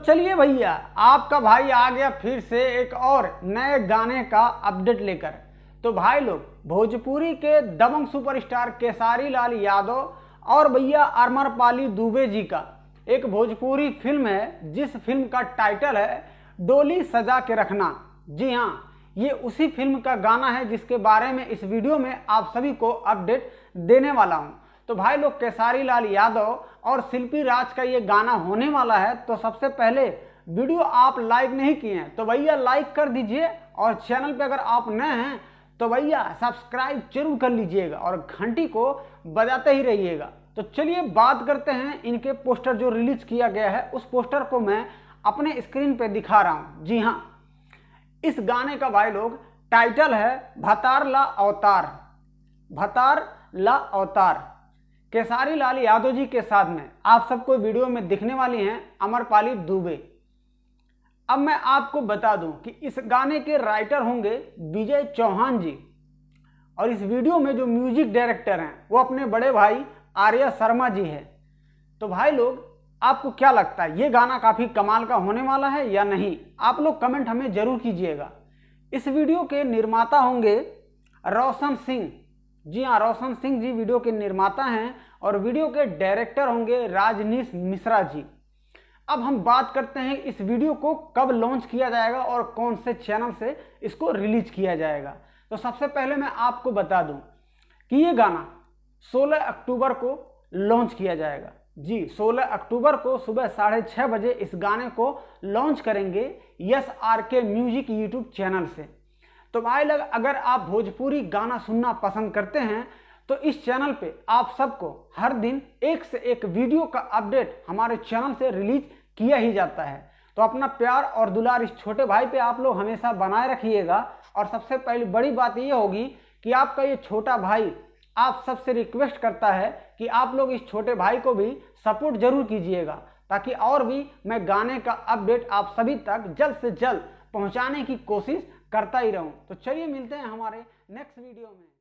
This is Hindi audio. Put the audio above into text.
चलिए भैया, आपका भाई आ गया फिर से एक और नए गाने का अपडेट लेकर। तो भाई लोग, भोजपुरी के दबंग सुपरस्टार केसारी लाल यादव और भैया अमरपाली दुबे जी का एक भोजपुरी फिल्म है, जिस फिल्म का टाइटल है डोली सजा के रखना। जी हाँ, ये उसी फिल्म का गाना है जिसके बारे में इस वीडियो में आप सभी को अपडेट देने वाला हूँ। तो भाई लोग, केसारी लाल यादव और शिल्पी राज का ये गाना होने वाला है। तो सबसे पहले वीडियो आप लाइक नहीं किए हैं तो भैया लाइक कर दीजिए, और चैनल पे अगर आप नए हैं तो भैया सब्सक्राइब जरूर कर लीजिएगा और घंटी को बजाते ही रहिएगा। तो चलिए बात करते हैं इनके पोस्टर जो रिलीज किया गया है। उस पोस्टर को मैं अपने स्क्रीन पे दिखा रहा हूँ। जी हाँ, इस गाने का भाई लोग टाइटल है भतार ला अवतार। भतार ला अवतार केसारी लाल यादव जी के साथ में आप सबको वीडियो में दिखने वाली हैं अमरपाली दुबे। अब मैं आपको बता दूं कि इस गाने के राइटर होंगे विजय चौहान जी, और इस वीडियो में जो म्यूजिक डायरेक्टर हैं वो अपने बड़े भाई आर्या शर्मा जी हैं। तो भाई लोग, आपको क्या लगता है, ये गाना काफ़ी कमाल का होने वाला है या नहीं? आप लोग कमेंट हमें जरूर कीजिएगा। इस वीडियो के निर्माता होंगे रोशन सिंह। जी हाँ, रोशन सिंह जी वीडियो के निर्माता हैं, और वीडियो के डायरेक्टर होंगे राजनीश मिश्रा जी। अब हम बात करते हैं इस वीडियो को कब लॉन्च किया जाएगा और कौन से चैनल से इसको रिलीज किया जाएगा। तो सबसे पहले मैं आपको बता दूं कि ये गाना 16 अक्टूबर को लॉन्च किया जाएगा। जी, 16 अक्टूबर को सुबह 6:30 बजे इस गाने को लॉन्च करेंगे SRK म्यूजिक यूट्यूब चैनल से। तो भाई लोग, अगर आप भोजपुरी गाना सुनना पसंद करते हैं तो इस चैनल पे आप सबको हर दिन एक से एक वीडियो का अपडेट हमारे चैनल से रिलीज किया ही जाता है। तो अपना प्यार और दुलार इस छोटे भाई पे आप लोग हमेशा बनाए रखिएगा। और सबसे पहली बड़ी बात ये होगी कि आपका ये छोटा भाई आप सबसे रिक्वेस्ट करता है कि आप लोग इस छोटे भाई को भी सपोर्ट जरूर कीजिएगा, ताकि और भी मैं गाने का अपडेट आप सभी तक जल्द से जल्द पहुंचाने की कोशिश करता ही रहूं। तो चलिए मिलते हैं हमारे नेक्स्ट वीडियो में।